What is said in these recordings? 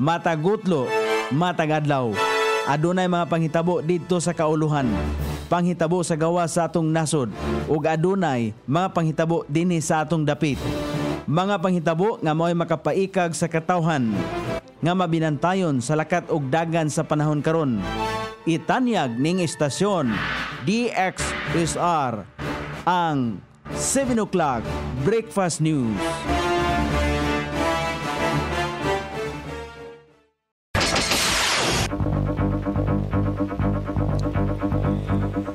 matagutlo, matagadlaw. Adunay mga panghitabo dito sa kauluhan, panghitabo sa gawa sa atong nasod, ug adunay mga panghitabo dinhi sa atong dapit. Mga panghitabo nga mao'y makapaikag sa katawhan, nga mabinantayon sa lakat ug dagan sa panahon karon. Itanyag ning istasyon DXSR ang 7 o'clock Breakfast News.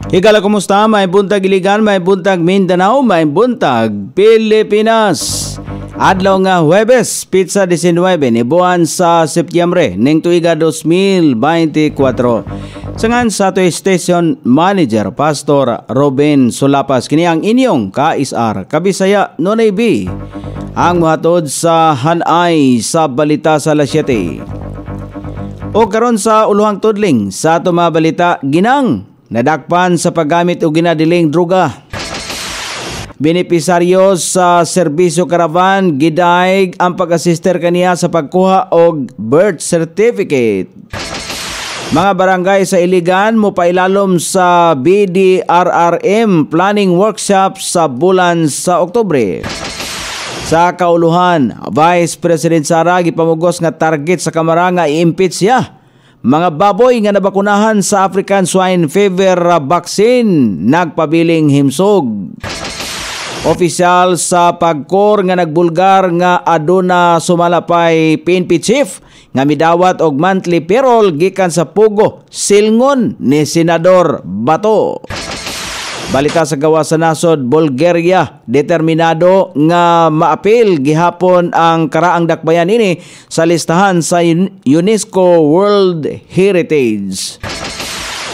Higala, kumusta? May buntag Iligan, may buntag Mindanao, may buntag Pilipinas. Adlaw nga Huwebes, Pizza 19, nibuan sa Setyembre, ning tuiga 2024. Sangan sa ato Station Manager, Pastor Robin Sulapas, kini ang inyong ka-isar, Kabisaya Nonay B, ang muhatod sa hanay sa balita sa alas 7. O karon sa uluhang tudling, sa ato mga balita, ginang nadakpan sa paggamit o ginadiling droga. Benepisaryo sa serbisyo karavan, gidaig ang pag-assister kaniya sa pagkuha og birth certificate. Mga barangay sa Iligan mo pailalom sa BDRRM planning workshop sa bulan sa Oktubre. Sa kauluhan, Vice President Sara gipamugos nga target sa Kamara nga i-impeach siya. Mga baboy nga nabakunahan sa African Swine Fever vaccine nagpabiling himsog. Opisyal sa pagkor nga nagbulgar nga aduna sumalapay PNP chief nga midawat og monthly payroll gikan sa Pugo silngon ni Senador Bato. Balita sa gawa sa nasod, Bulgaria determinado nga maapil gihapon ang karaang dakbayan ini sa listahan sa UNESCO World Heritage.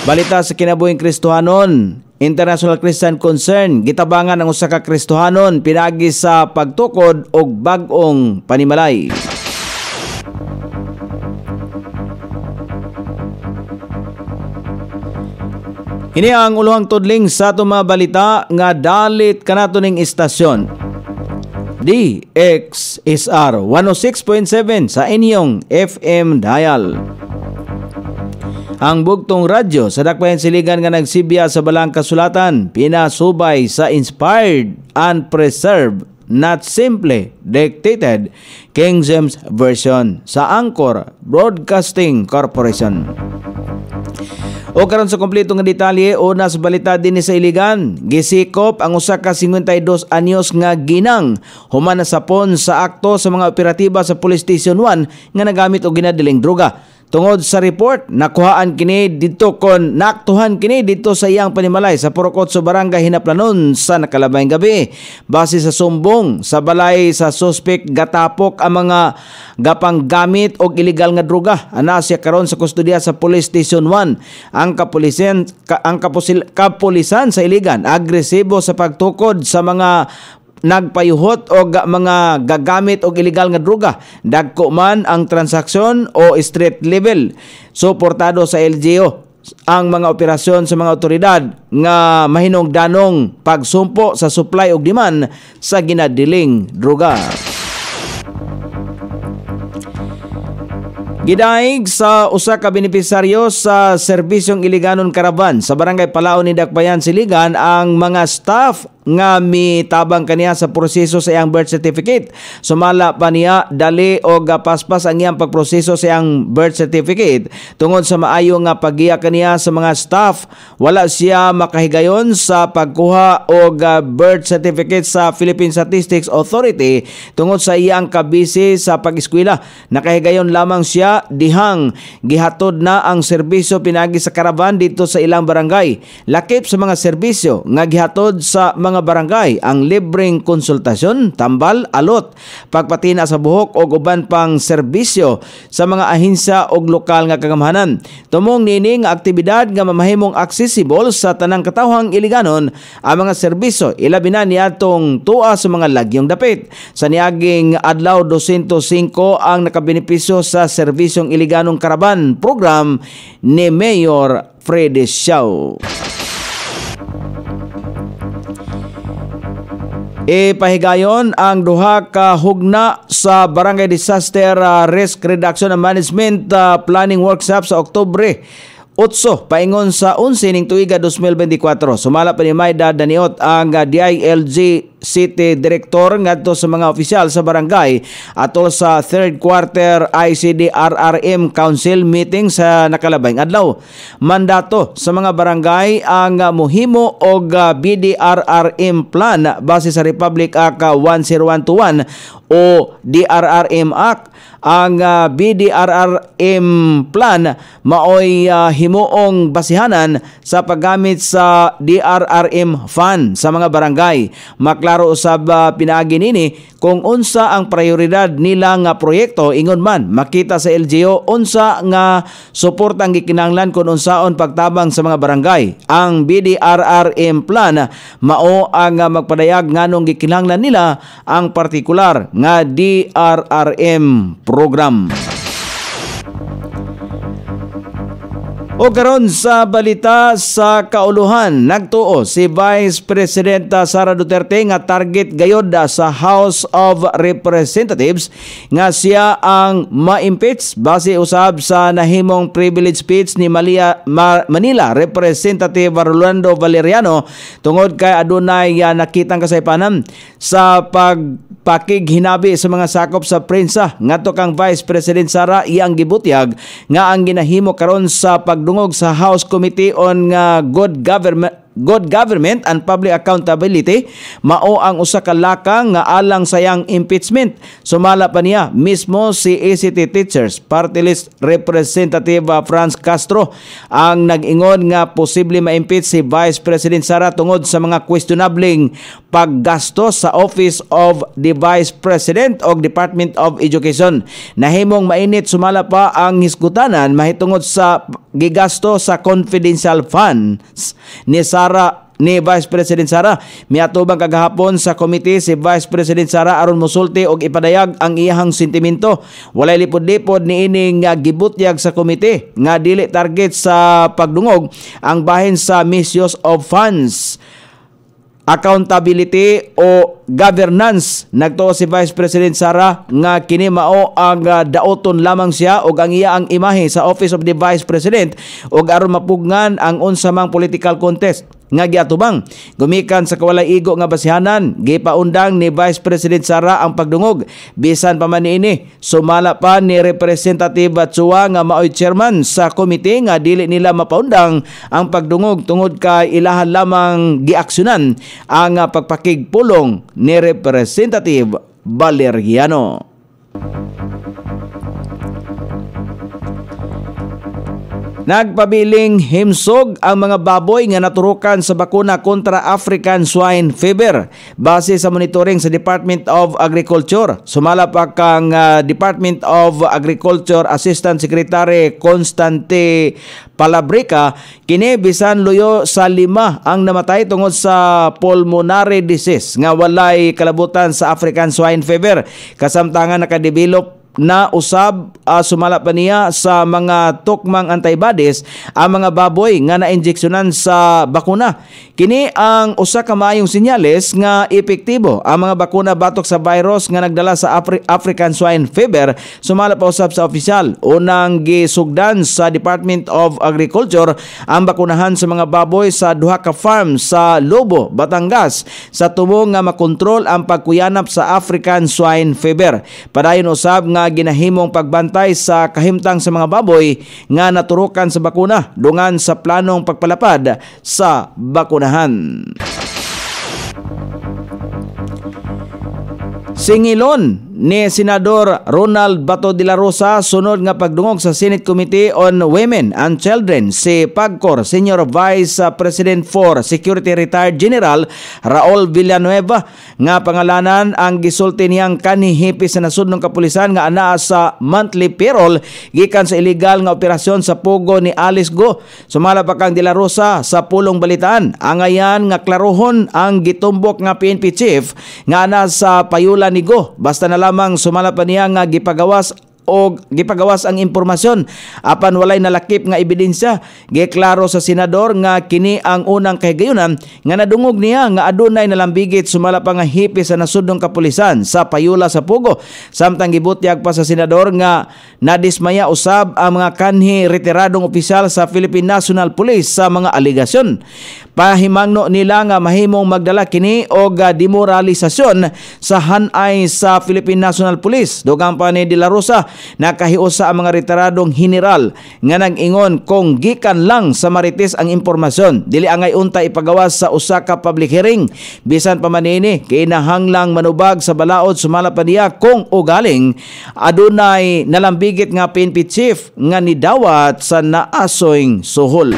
Balita sa kinabuhing Kristohanon, International Christian Concern gitabangan ang usa ka Kristohanon pinagi sa pagtukod og bag-ong panimalay. Ini ang uluhang tudling sa ato mga balita nga dalit kanato ning istasyon. DXSR 106.7 sa inyong FM dial. Ang bugtong radyo sa dakbayan siligan nga nagsibya sa balang kasulatan, pinasubay sa inspired and preserved, not simply dictated, King James Version sa Anchor Broadcasting Corporation. O karon sa kompleto nga detalye, una sa balita din sa Iligan, gisikop ang usa ka 52 anyos nga ginang human na sapon sa akto sa mga operatiba sa Police Station 1 nga nagamit og ginadiling droga. Tungod sa report, nakuhaan kini dito kon naaktuhan kini dito sa iyang panimalay sa Purokotso Barangay Hinaplanon sa nakalabayng gabi. Base sa sumbong sa balay sa suspect, gatapok ang mga gapanggamit og illegal nga droga. Ana siya karon sa kustodiya sa Police Station 1. Ang kapulisan sa Iligan agresibo sa pagtukod sa mga nagpayuhot og mga gagamit og illegal nga droga. Dagko man ang transaksyon o street level. Suportado sa LGU ang mga operasyon sa mga otoridad nga mahinungdanong pagsumpo sa supply og demand sa ginadiling droga. Gidaig sa usa ka benepisaryo sa serbisyong Iliganon Karavan sa Barangay Palao ni Dakbayan, Siligan ang mga staff nga mitabang kaniya sa proseso sa iyang birth certificate. Sumala pa niya dali o paspas ang iyang pagproseso sa iyang birth certificate. Tungod sa maayo nga paggiya kaniya sa mga staff, wala siya makahigayon sa pagkuha og birth certificate sa Philippine Statistics Authority tungod sa iyang kabisi sa pag-eskwela. Nakahigayon lamang siya dihang gihatod na ang serbisyo pinagi sa karavan dito sa ilang barangay. Lakip sa mga serbisyo nga gihatod sa mga barangay ang libreng konsultasyon, tambal, alot, pagpatina sa buhok o uban pang serbisyo sa mga ahensya o lokal nga kagamhanan. Tumong nini nga aktibidad nga mamahimong accessible sa tanang katawhang Iliganon ang mga serbisyo, ilabi na niadtong tua sa mga lagyong dapit. Sa niaging adlaw 205 ang nakabenepisyo sa serbisyong Iliganong Karaban program ni Mayor Freddy Xiao. Ipahigayon ang duha ka hugna sa Barangay Disaster Risk Reduction and Management Planning Workshop sa Oktubre 8 paingon sa 11 ning tuiga 2024. Sumala pa ni Maida Daniot ang DILG City Director ngadto sa mga opisyal sa barangay atol sa third quarter ICD-RRM Council meeting sa nakalabay adlaw. Mandato sa mga barangay ang mohimo og BDRRM plan base sa Republic Act 10121 o DRRM Act. Ang BDRRM plan maoy himuong basihanan sa paggamit sa DRRM fund sa mga barangay. Maklaro usab pinaagi nini kung unsa ang prioridad nila nga proyekto ingon man makita sa LGU unsa nga suporta ang gikinahanglan kung unsaon pagtabang sa mga barangay. Ang BDRRM plan mao ang magpadayag nganong gikinahanglan nila ang partikular nga DRRM program. O karon sa balita sa kauluhan, nagtuo si Vice President Sara Duterte nga target gayod sa House of Representatives nga siya ang ma-impeach base usab sa nahimong privilege speech ni Manila Representative Rolando Valeriano tungod kay adunay nakitang kasaypanan sa pagpakighinabi sa mga sakop sa prensa. Ngadto kang Vice President Sara iyang gibutyag nga ang ginahimo karon sa pagdungog sa House Committee on Good Government and Public Accountability mao ang usa ka lakang nga alang sayang impeachment. Sumala pa niya mismo si ACT Teachers Party List Representative Franz Castro ang nag-ingon nga posible ma-impeach si Vice President Sara tungod sa mga questionabling paggastos sa Office of the Vice President o Department of Education. Nahimong mainit sumala pa ang hisgutanan mahitungod sa gigasto sa confidential funds ni Vice President Sara. Miatubang kagahapon sa komite si Vice President Sara aron mosulti og ipadayag ang iyahang sentimento. Walay lipod-lipod niining gibutyag sa komite nga dili target sa pagdungog ang bahin sa misuse of funds, accountability o governance. Nagtuo si Vice President Sara nga kini mao ang daoton lamang siya og ang iya ang imahe sa Office of the Vice President og aron mapugnan ang unsa mang political contest nga giatubang. Gumikan sa kawalay igo nga basihanan, gipaundang ni Vice President Sara ang pagdungog. Bisan pa man niini, sumala pa ni Representative Chua nga maoy chairman sa komite nga dili nila mapaundang ang pagdungog tungod kay ilahan lamang giaksyonan ang pagpakigpulong ni Representative Valeriano. Nagpabiling himsog ang mga baboy nga naturukan sa bakuna kontra African Swine Fever base sa monitoring sa Department of Agriculture. Sumala pa kang Department of Agriculture Assistant Secretary Constante Palabrica, kini bisan luyo sa 5 ang namatay tungod sa pulmonary disease nga walay kalabutan sa African Swine Fever. Kasamtangan nakadevelop na usab sumala pa niya sa mga tukmang antibodies ang mga baboy nga na-injeksyonan sa bakuna. Kini ang usa ka maayong senyales nga epektibo ang mga bakuna batok sa virus nga nagdala sa African Swine Fever. Sumala pa usab sa opisyal, unang gisugdan sa Department of Agriculture ang bakunahan sa mga baboy sa duha ka farm sa Lobo, Batangas sa tubo nga makontrol ang pagkuyanap sa African Swine Fever. Padayon usab nga ginahimong pagbantay sa kahimtang sa mga baboy nga naturukan sa bakuna dungan sa planong pagpalapad sa bakunahan. Singilon ni Senador Ronald Bato de la Rosa sunod nga pagdungog sa Senate Committee on Women and Children si PAGCOR Senior Vice President for Security Retired General Raul Villanueva nga pangalanan ang gisulti niyang kanihipi sa nasudnong kapulisan nga anaa sa monthly payroll gikan sa illegal nga operasyon sa pugo ni Alice Go. Sumala pa kang de la Rosa sa pulong balitaan angayan nga klarohon ang gitumbok nga PNP chief nga ana sa payula ni Go basta na lamang sumala pa niya nga gipagawas o gipagawas ang impormasyon apan walay nalakip nga ebidensya. Giklaro sa senador nga kini ang unang kahigayunan nga nadungog niya nga adunay nalambigit sumala pa nga hipi sa nasudnong kapulisan sa payula sa Pugo. Samtang gibutyag pa sa senador nga nadismaya usab ang mga kanhi retiradong opisyal sa Philippine National Police sa mga aligasyon. Pahimangno nila nga mahimong magdala kini og demoralisasyon sa hanay sa Philippine National Police. Dugang pa ni De La Rosa nakahiusa ang mga retiradong general nga nag-ingon kung gikan lang sa Marites ang impormasyon dili angay unta ipagawas sa usa ka public hearing. Bisan pa manini kinahanglang manubag sa balaod sumala pa niya kung ugaling adunay nalambigit nga PNP chief nga nidawat sa naasoyng suhol.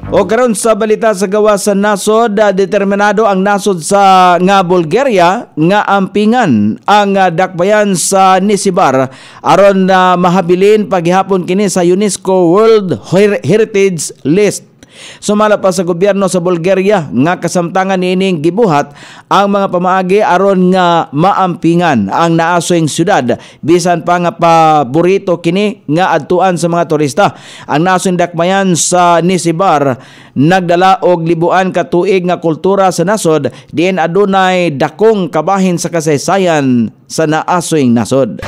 O karon sa balita sa gawas sa nasod, determinado ang nasod sa nga Bulgaria nga ampingan ang dakbayan sa Nisibar aron na mahabilin paghihapon kini sa UNESCO World Heritage List. Sumala pa sa gobyerno sa Bulgaria nga kasamtangan niining gibuhat ang mga pamaagi aron nga maampingan ang naasoyng syudad bisan pa nga paborito kini nga adtuan sa mga turista. Ang naasoyng dakbayan sa Nisibar nagdala og libuan ka tuig nga kultura sa nasod diin adunay dakong kabahin sa kasaysayan sa naasoyng nasod.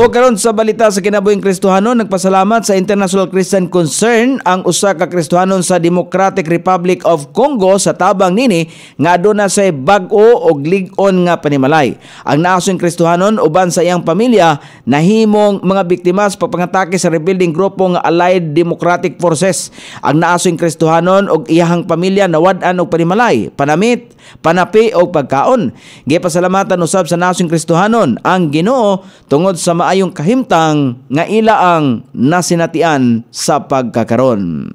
O karon sa balita sa kinabuhing Kristohanon, nagpasalamat sa International Christian Concern ang usa ka Kristohanon sa Democratic Republic of Congo sa tabang nini nga aduna say bag-o og lig-on nga panimalay. Ang naasong Kristohanon uban sa iyang pamilya nahimong mga biktima sa pagpangatake sa rebuilding grupo nga Allied Democratic Forces. Ang naasong Kristohanon og iyahang pamilya nawad-an og panimalay, panamit, panapi o pagkaon. Gipasalamatan usab sa nasong Kristohanon ang Ginoo tungod sa maayong kahimtang nga ila ang nasinatian sa pagkakaron.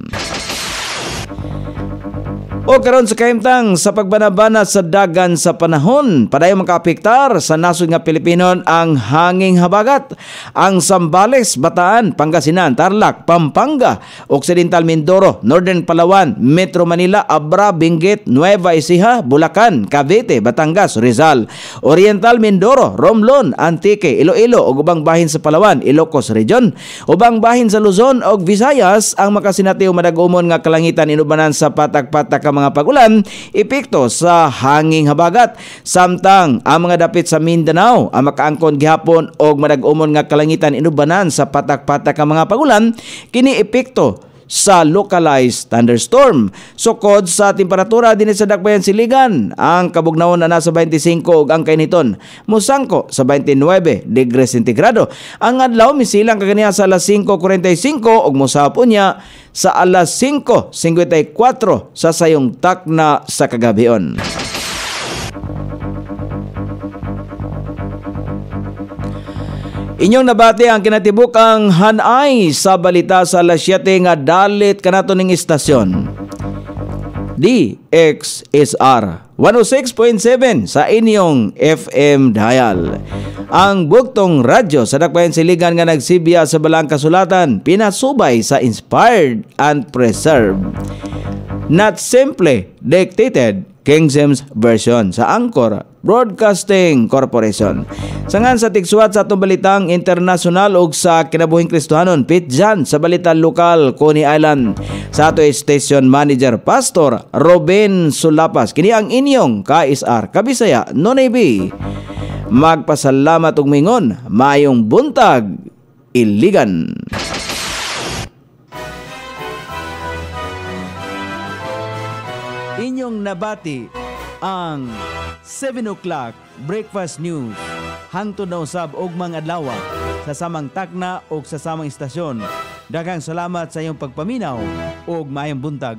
O karon sa kahimtang sa pagbanabana sa dagan sa panahon, padayon makaapektar sa nasod nga Pilipino ang hanging habagat. Ang Zambales, Bataan, Pangasinan, Tarlac, Pampanga, Occidental Mindoro, Northern Palawan, Metro Manila, Abra, Benguet, Nueva Ecija, Bulacan, Cavite, Batangas, Rizal, Oriental Mindoro, Romblon, Antique, Iloilo ug ubang bahin sa Palawan, Ilocos Region, ubang bahin sa Luzon ug Visayas ang makasinatiw madag-umon nga kalangitan inubanan sa patak-patak mga pagulan epekto sa hanging habagat. Samtang ang mga dapit sa Mindanao ang makaangkon gihapon og madag-umon nga kalangitan inubanan sa patak-patak ang mga pagulan kini epekto sa localized thunderstorm. Sukod sa temperatura dinhi sa dakbayan siligan, ang kabugnaon na nasa 25 ug ang kainiton musangko sa 29 degrees sentigrado. Ang adlaw misilang kaganiya sa alas 5:45 ug mosapon niya sa alas 5:54 sa sayong takna sa kagabion. Inyong nabati ang kinatibukang hanay sa balita sa alas 7 nga dalit kanato ning istasyon. DXSR 106.7 sa inyong FM dial. Ang bugtong radyo sa dakbayan siligan nga nagsibya sa balang kasulatan, pinasubay sa inspired and preserved, not simply dictated King James Version sa Anchor Broadcasting Corporation. Sangan sa tigsuwat sa atong balitang internasyonal ug sa kinabuhing Kristohanon, pitjan sa balitang lokal Coney Island sa ato station manager Pastor Robin Sulapas. Kini ang inyong KSR Kabisaya Nonay B. Magpasalamat ug mingon, mayong buntag, Iligan. Inyong nabati ang 7 o'clock breakfast news hangtod na usab og mga adlaw sa samang takna o sa samang istasyon. Daghang salamat sa iyong pagpaminaw ug maayong buntag.